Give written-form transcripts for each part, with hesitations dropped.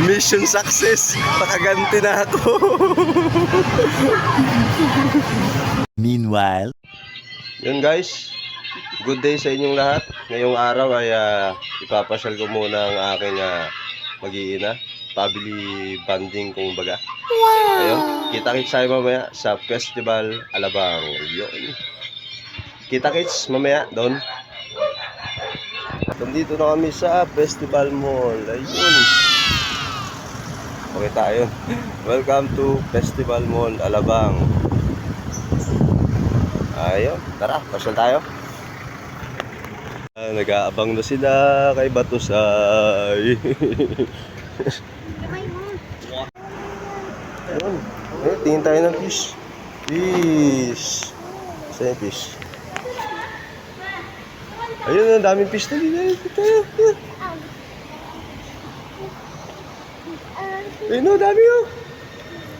Mission success. Nakaganti na ako. Meanwhile. Yun guys. Good day sa inyong lahat. Ngayong araw ay ipapasyal ko muna ang aking mag-iina. Family bonding kung baga. Wow. Ayun. Kita-kits tayo mamaya sa Festival Alabang. Yun. Kita-kits mamaya doon. Nandito na kami sa Festival Mall. Ayun. Okay tayo. Welcome to Festival Mall Alabang. Ayun. Tara, pasyal tayo. Nag-aabang na sila kay Batusay. Ayun. Tingin tayo ng fish. Fish. Saan yung fish? Ayun, ang daming fish na dito. Ayun, ang dami oh.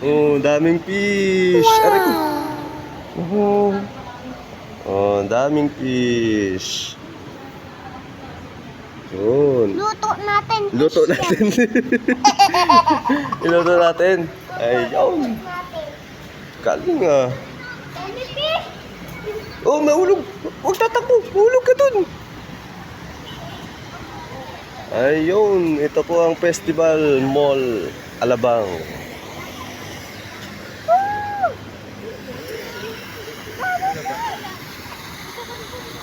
Oh, daming fish. Aray ko. Oh, daming fish. Yun. Luto natin. Luto natin. Iluto natin. Ayun. Galing ah. Oh, mahulog. Huwag tatakbo. Mahulog ka dun. Ayun. Ito po ang Festival Mall Alabang.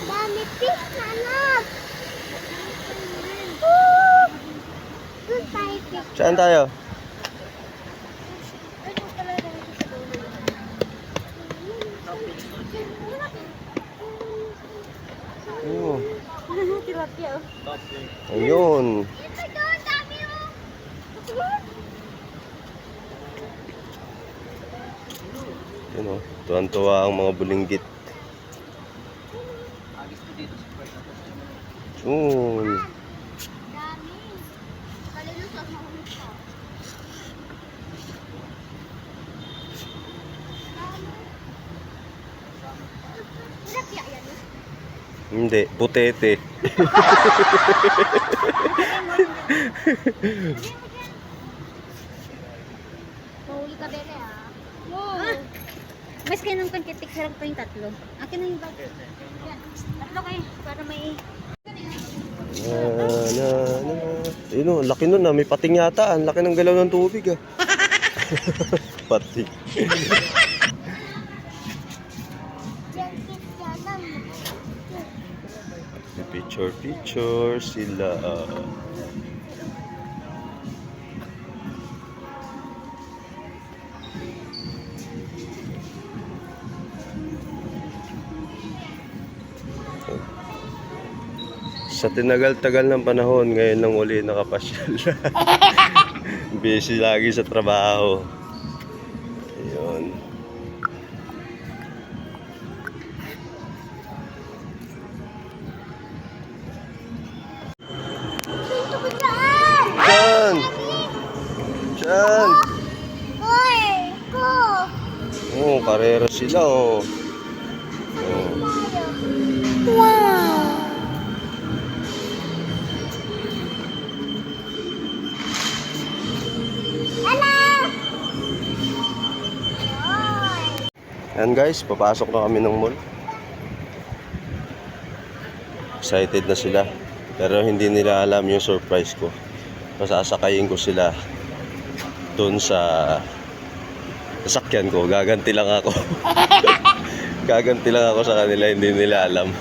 Dami fish na anak. Doon tayo fish. Saan tayo? Oh. Tilapia. Ayun. Yun o. Tuwan-tuwa ang mga bulinggit. Yun. Hindi, putete. Mahuli ka bebe ah. Wow. Mas kayo ng pankitik, sarap pa yung tatlo. Akin na yung bag. Yan, tatlo kayo para may... Ayun o, laki nun ah. May pating yata. Ang laki ng galaw ng tubig ah. Pating. Picture sila. Sa tinagal-tagal ng panahon, ngayon lang uli nakapasyal. Busy lagi sa trabaho. Ayun. Diyan! Hoy! Ko! Oh, karera sila oh. Wow! Hello! Yan guys, papasok na kami ng mall. Excited na sila. Pero hindi nila alam yung surprise ko. Masasakayin ko sila doon sa sasakyan ko. Gaganti lang ako. Gaganti lang ako sa kanila. Hindi nila alam.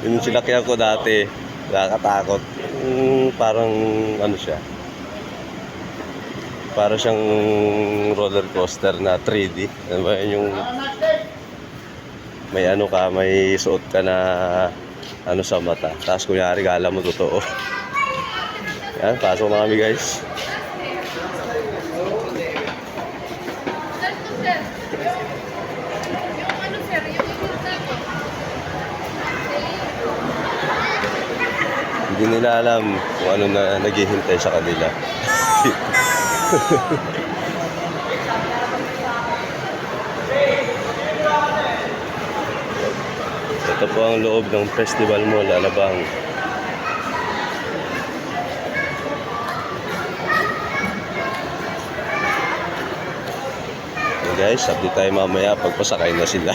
Yung sinakyan ko dati, nakakatakot. Parang ano siya. Para siyang roller coaster na 3D. Ano ba yung may ano ka, may suot ka na ano sa mata. Tapos kunyari kala mo totoo. Yan, pasok na kami guys. Hindi nila alam kung ano na naghihintay sa kanila. Ito po ang loob ng Festival Mall Alabang. Guys, update tayo mamaya pagpasakay na sila.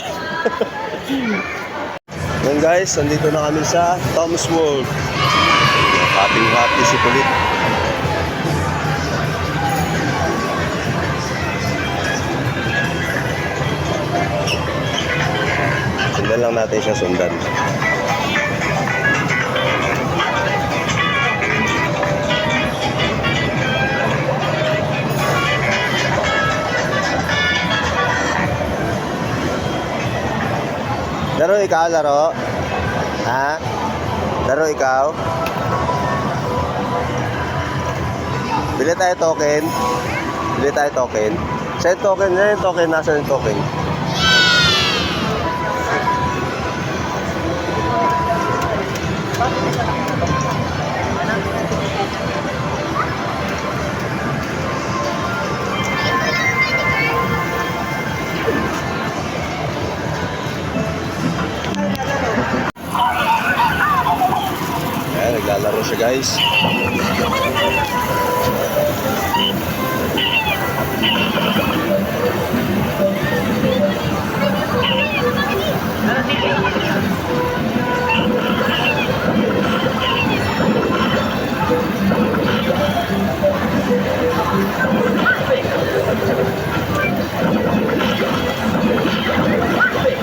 Yan guys, nandito na kami sa Tom's World. Happy si Kulit. Sundan lang natin siya, sundan. Laro ikaw, laro? Ha? Laro ikaw? Bili tayo token. Bili tayo token. Saan yung token? Saan yung token? Nasaan yung token? Ayan, naglalaro siya guys.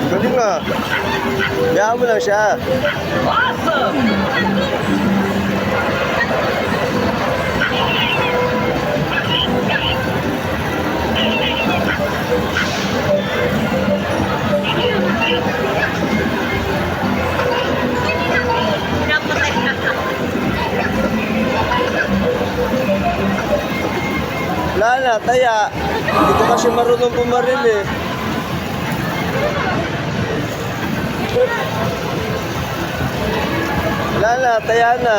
Galing nga. Hayaan mo lang siya. Wala na, taya. Hindi ko kasi marunong pumaril eh. Wala na, taya na.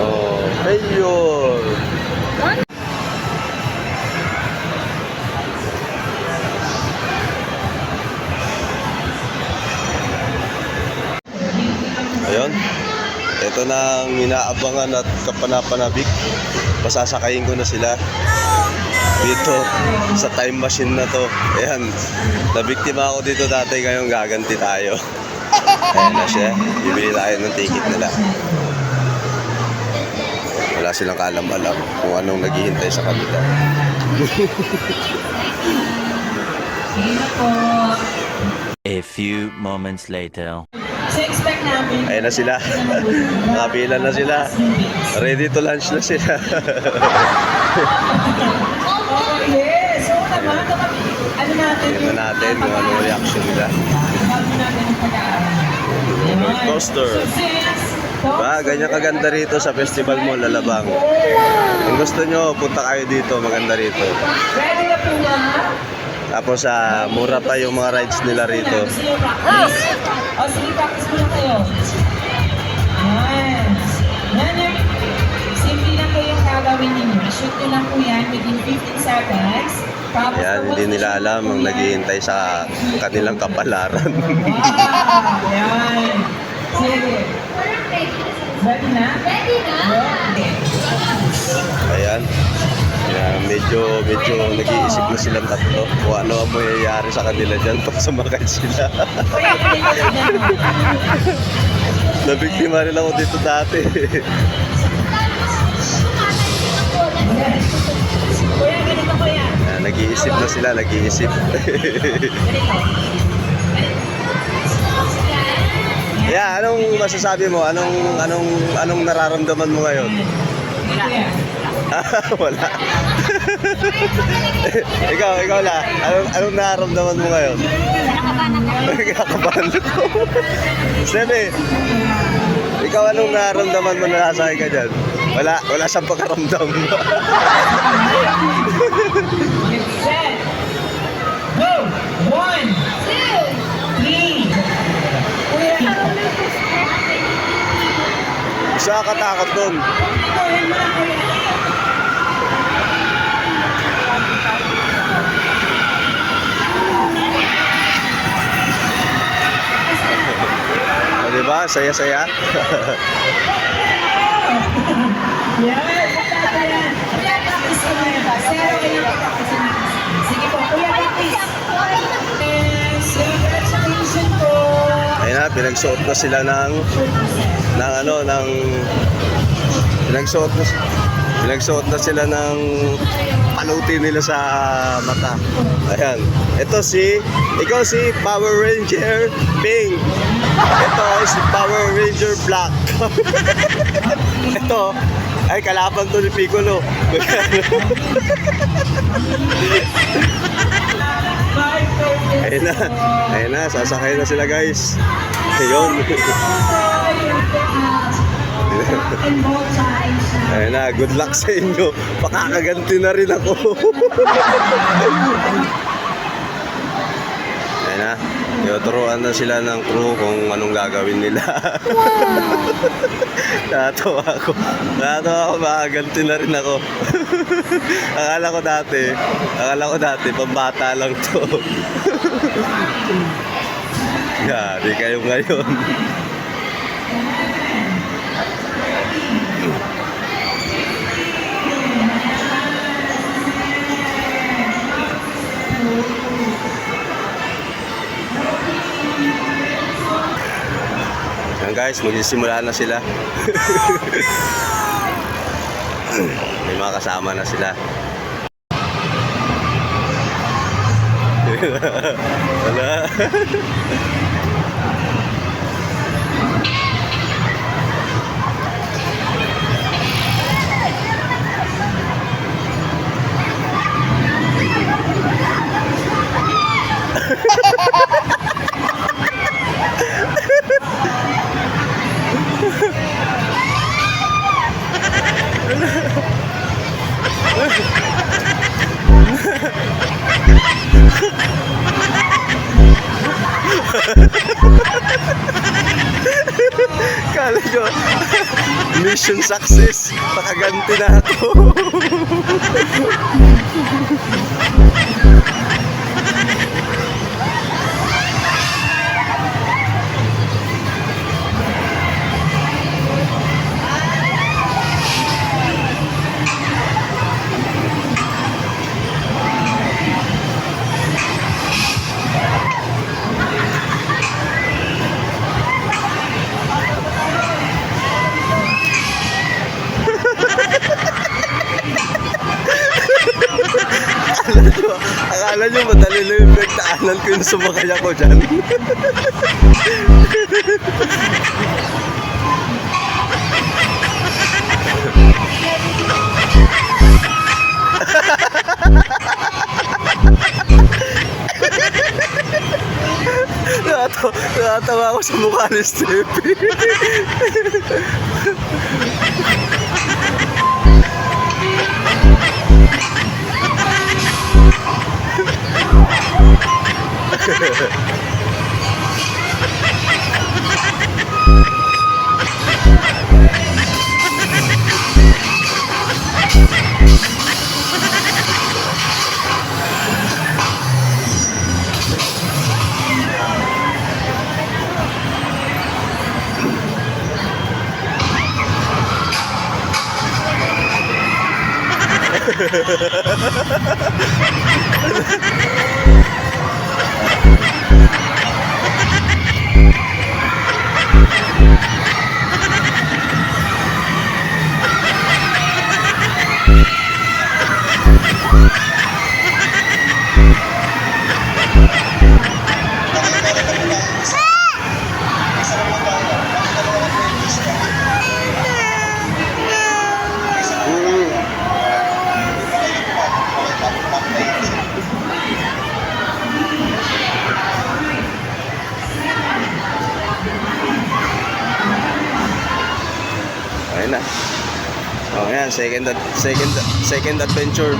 Oh, failure. Ayun. Ito na ang inaabangan at kapanapanabik. Pasasakayin ko na sila dito sa time machine na to. Ayan, nabiktima ako dito dati, ngayon gaganti tayo. Ayan na siya, bibili tayo ng ticket nila. Wala silang kaalam-alam kung anong naghihintay sa kanila. A few moments later. So expect namin. Ayan na sila. Nakapila na sila. Ready to lunch na sila. Oh, yes. So naman, ano natin Tignan natin kung anong reaction nila. bago natin ang pag-aaral. Roller coaster. So since Ba, ganyan kaganda rito sa Festival Mall, Lalabang. Kung gusto nyo, punta kayo dito. Maganda rito. ready na po lahat? Tapos mura pa yung mga rides nila rito. Gusto nyo practice? O sige, practice muna kayo. Yan. Yan yung simple lang po yung gagawin ninyo. Shoot nyo lang po yan within 15 seconds. Tapos Yan, hindi nila alam ang naghihintay sa kanilang kapalaran. Wow! Yan. Sige. Ready na? Ready na? Okay. Ayan. Ayan, medyo nag-iisip na silang tatlo kung ano ang mangyayari sa kanila dyan pag sumakay sila. Kuya, ganito ko dyan. Nabiktima rin ako dito dati. Kuya, ganito kuya. Ayan, nag-iisip na sila, nag-iisip. Yeah, anong masasabi mo? Anong nararamdaman mo ngayon? Kuya. Wala. ikaw la. Anong nararamdaman mo ngayon? Kinakabahan ako. Sebe, ikaw anong nararamdaman mo na nasakay ka dyan? Wala siyang pagkaramdam. Get set. Go! 1, 2, 3. Kuya. Gusto katakot dun. Kuya mo na kuya. O, diba? Saya-saya. Yan, basta yan. Practice ko na yan. Zero kayo practice na. Sige po. pinagsuot na sila ng pinagsuot na sila ng paluti nila sa mata. Ayan. Ikaw si Power Ranger Pink. Ito si Power Ranger Black. Ito ay kalaban to ni Piccolo. Ayun na, sasakay na sila guys. Ayun. Ayun na, good luck sa inyo. Pakakaganti na rin ako. Ayun na, tinuturuan na sila ng crew kung anong gagawin nila. Natawa ako, makakaganti na rin ako. Akala ko dati, pambata lang to. Yari kayo ngayon. Yan guys, magsisimula na sila. May mga kasama na sila. Wala. Kala nyo, mission success. Pakaganti na ako. Akala nyo madali lang yung pinagdaanan ko yung sumakay ako dyan. Nakatawa ako sa mukha ni Steffi. Ayun na. Oh, yan, second adventure.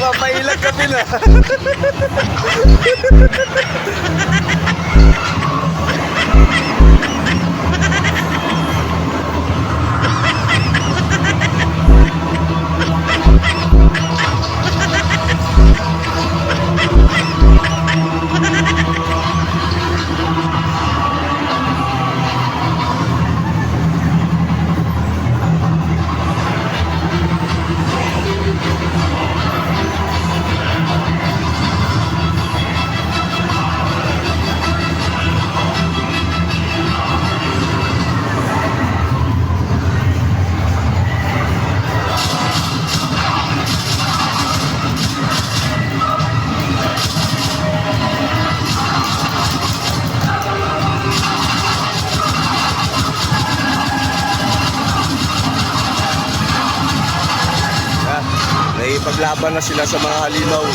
Mapailag ka din ah. Nakipaglaban na sila sa mga halimaw.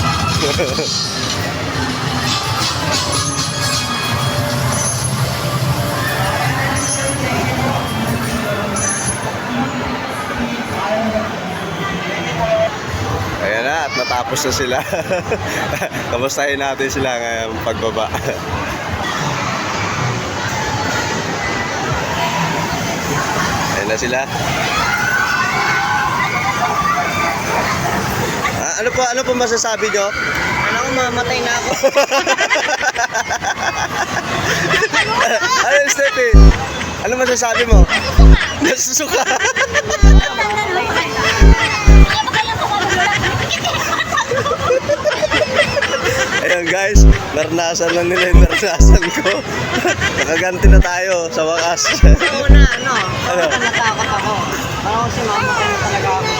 Ayan na, at natapos na sila. Kamustahin natin sila ngayong pagbaba. Ayan na sila. Ano po masasabi nyo? Ano ko, mamatay na ako. Ano, Steffi? Ano masasabi mo? Nasusuka. Ayan guys, naranasan na nila yung naranasan ko. Nakaganti na tayo sa wakas. Sa una, Ano? natakot ako. Parang si mama ko na talaga ako.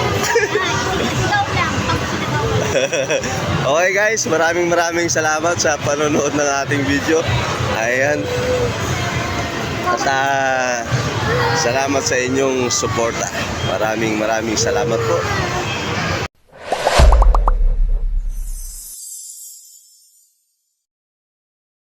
Okay guys, maraming salamat sa panonood ng ating video. Ayan. At salamat sa inyong suporta. Maraming salamat po.